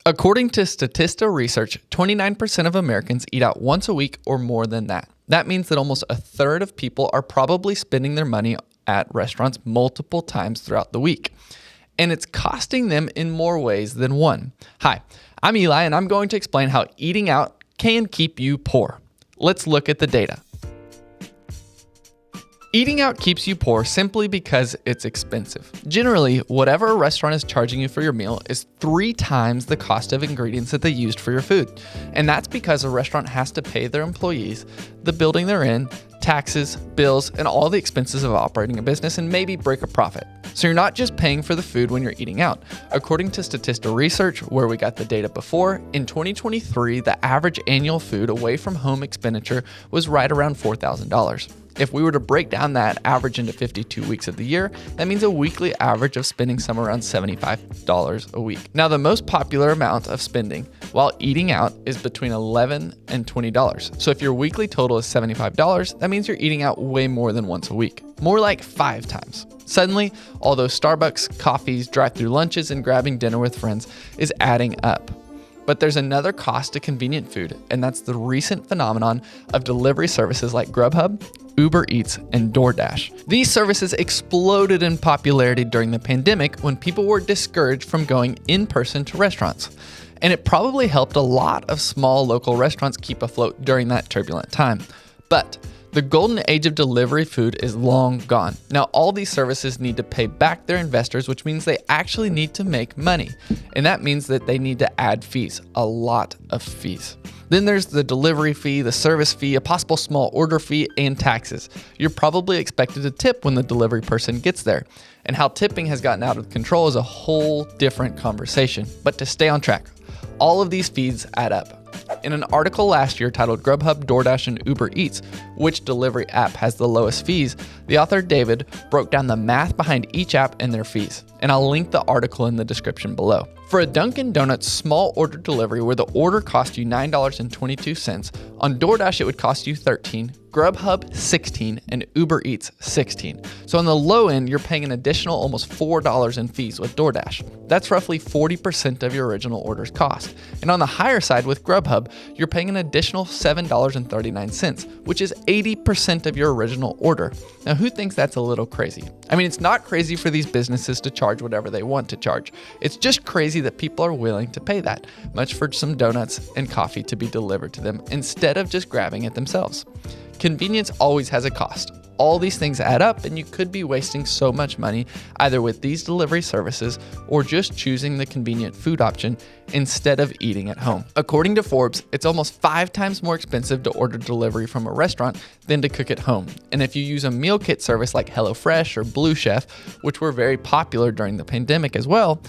According to Statista research, 29% of Americans eat out once a week or more than that. That means that almost a third of people are probably spending their money at restaurants multiple times throughout the week. And it's costing them in more ways than one. Hi, I'm Eli, and I'm going to explain how eating out can keep you poor. Let's look at the data. Eating out keeps you poor simply because it's expensive. Generally, whatever a restaurant is charging you for your meal is 3 times the cost of ingredients that they used for your food. And that's because a restaurant has to pay their employees, the building they're in, taxes, bills, and all the expenses of operating a business, and maybe break a profit. So you're not just paying for the food when you're eating out. According to Statista research, where we got the data before, in 2023, the average annual food away from home expenditure was right around $4,000. If we were to break down that average into 52 weeks of the year, that means a weekly average of spending somewhere around $75 a week. Now, the most popular amount of spending while eating out is between $11 and $20. So if your weekly total is $75, that means you're eating out way more than once a week, more like 5 times. Suddenly, all those Starbucks, coffees, drive-through lunches, and grabbing dinner with friends is adding up. But there's another cost to convenient food, and that's the recent phenomenon of delivery services like GrubHub, Uber Eats, and DoorDash. These services exploded in popularity during the pandemic when people were discouraged from going in person to restaurants. And it probably helped a lot of small local restaurants keep afloat during that turbulent time. But the golden age of delivery food is long gone. Now, all these services need to pay back their investors, which means they actually need to make money. And that means that they need to add fees, a lot of fees. Then there's the delivery fee, the service fee, a possible small order fee, and taxes. You're probably expected to tip when the delivery person gets there. And how tipping has gotten out of control is a whole different conversation. But to stay on track, all of these fees add up. In an article last year titled GrubHub, DoorDash, and Uber Eats, which delivery app has the lowest fees, the author David broke down the math behind each app and their fees. And I'll link the article in the description below. For a Dunkin' Donuts small order delivery where the order cost you $9.22, on DoorDash it would cost you $13, GrubHub $16, and Uber Eats $16. So on the low end, you're paying an additional almost $4 in fees with DoorDash. That's roughly 40% of your original order's cost. And on the higher side with GrubHub, you're paying an additional $7.39, which is 80% of your original order. Now, who thinks that's a little crazy? I mean, it's not crazy for these businesses to charge whatever they want to charge. It's just crazy that people are willing to pay that much for some donuts and coffee to be delivered to them instead of just grabbing it themselves. Convenience always has a cost. All these things add up, and you could be wasting so much money either with these delivery services or just choosing the convenient food option instead of eating at home. According to Forbes, it's almost 5 times more expensive to order delivery from a restaurant than to cook at home. And if you use a meal kit service like HelloFresh or Blue Chef, which were very popular during the pandemic as well,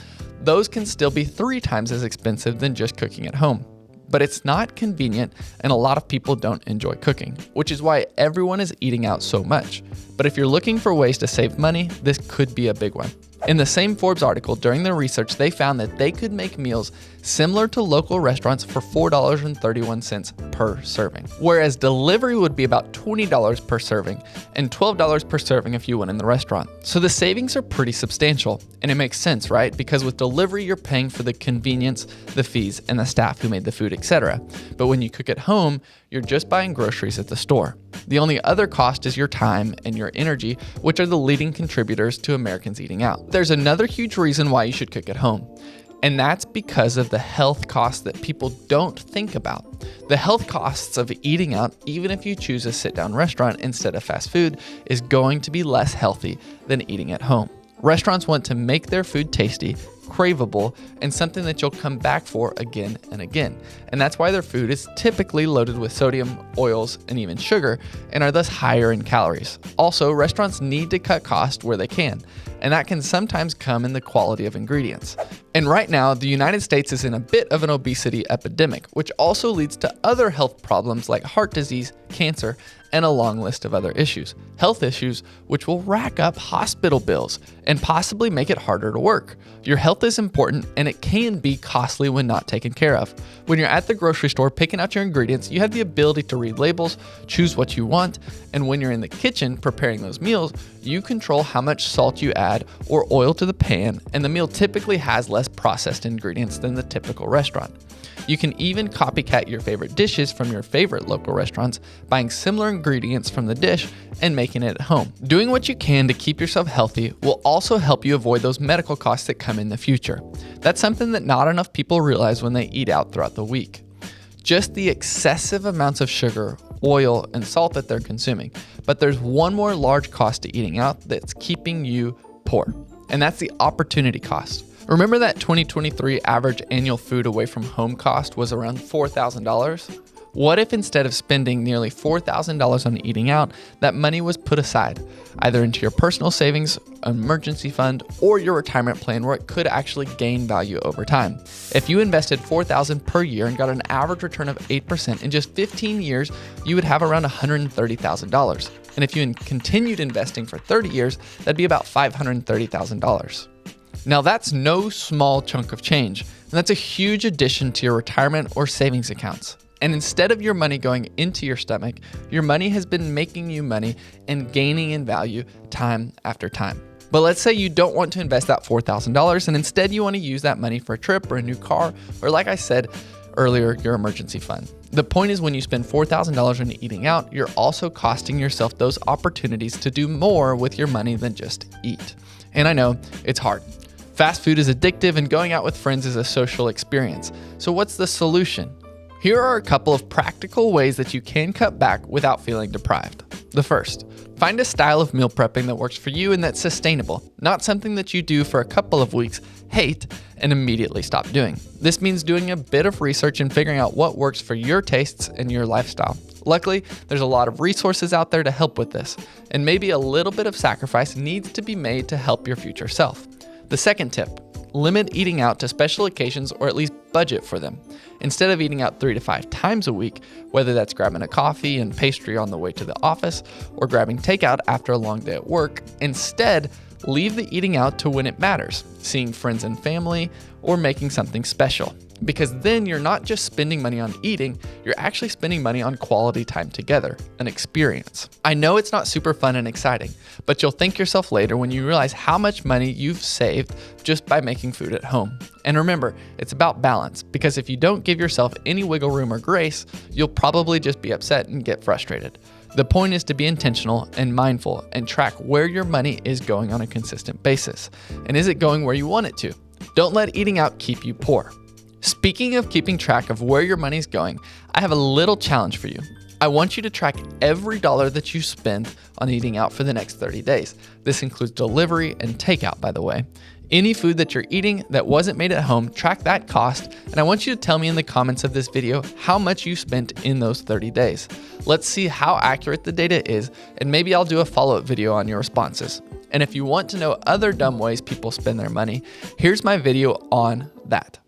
those can still be 3 times as expensive than just cooking at home. But it's not convenient, and a lot of people don't enjoy cooking, which is why everyone is eating out so much. But if you're looking for ways to save money, this could be a big one. In the same Forbes article, during their research, they found that they could make meals similar to local restaurants for $4.31 per serving, whereas delivery would be about $20 per serving and $12 per serving if you went in the restaurant. So the savings are pretty substantial, and it makes sense, right? Because with delivery, you're paying for the convenience, the fees, and the staff who made the food, etc. But when you cook at home, you're just buying groceries at the store. The only other cost is your time and your energy, which are the leading contributors to Americans eating out. There's another huge reason why you should cook at home, and that's because of the health costs that people don't think about. The health costs of eating out, even if you choose a sit-down restaurant instead of fast food, is going to be less healthy than eating at home. Restaurants want to make their food tasty, craveable, and something that you'll come back for again and again. And that's why their food is typically loaded with sodium, oils, and even sugar, and are thus higher in calories. Also, restaurants need to cut costs where they can, and that can sometimes come in the quality of ingredients. And right now, the United States is in a bit of an obesity epidemic, which also leads to other health problems like heart disease, cancer, and a long list of other issues. Health issues, which will rack up hospital bills and possibly make it harder to work. Your health is important and it can be costly when not taken care of. When you're at the grocery store picking out your ingredients, you have the ability to read labels, choose what you want, and when you're in the kitchen preparing those meals, you control how much salt you add or oil to the pan, and the meal typically has less processed ingredients than the typical restaurant. You can even copycat your favorite dishes from your favorite local restaurants, buying similar ingredients from the dish and making it at home. Doing what you can to keep yourself healthy will also help you avoid those medical costs that come in the future. That's something that not enough people realize when they eat out throughout the week. Just the excessive amounts of sugar, oil, and salt that they're consuming. But there's one more large cost to eating out that's keeping you poor, and that's the opportunity cost. Remember that 2023 average annual food away from home cost was around $4,000? What if instead of spending nearly $4,000 on eating out, that money was put aside, either into your personal savings, emergency fund, or your retirement plan where it could actually gain value over time? If you invested $4,000 per year and got an average return of 8% in just 15 years, you would have around $130,000. And if you continued investing for 30 years, that'd be about $530,000. Now that's no small chunk of change, and that's a huge addition to your retirement or savings accounts. And instead of your money going into your stomach, your money has been making you money and gaining in value time after time. But let's say you don't want to invest that $4,000 and instead you want to use that money for a trip or a new car, or like I said earlier, your emergency fund. The point is when you spend $4,000 on eating out, you're also costing yourself those opportunities to do more with your money than just eat. And I know it's hard. Fast food is addictive and going out with friends is a social experience. So what's the solution? Here are a couple of practical ways that you can cut back without feeling deprived. The first, find a style of meal prepping that works for you and that's sustainable, not something that you do for a couple of weeks, hate, and immediately stop doing. This means doing a bit of research and figuring out what works for your tastes and your lifestyle. Luckily, there's a lot of resources out there to help with this, and maybe a little bit of sacrifice needs to be made to help your future self. The second tip, limit eating out to special occasions or at least budget for them. Instead of eating out 3 to 5 times a week, whether that's grabbing a coffee and pastry on the way to the office or grabbing takeout after a long day at work, instead, leave the eating out to when it matters, seeing friends and family or making something special. Because then you're not just spending money on eating, you're actually spending money on quality time together, an experience. I know it's not super fun and exciting, but you'll thank yourself later when you realize how much money you've saved just by making food at home. And remember, it's about balance, because if you don't give yourself any wiggle room or grace, you'll probably just be upset and get frustrated. The point is to be intentional and mindful and track where your money is going on a consistent basis. And is it going where you want it to? Don't let eating out keep you poor. Speaking of keeping track of where your money's going, I have a little challenge for you. I want you to track every dollar that you spend on eating out for the next 30 days. This includes delivery and takeout, by the way. Any food that you're eating that wasn't made at home, track that cost, and I want you to tell me in the comments of this video how much you spent in those 30 days. Let's see how accurate the data is, and maybe I'll do a follow-up video on your responses. And if you want to know other dumb ways people spend their money, here's my video on that.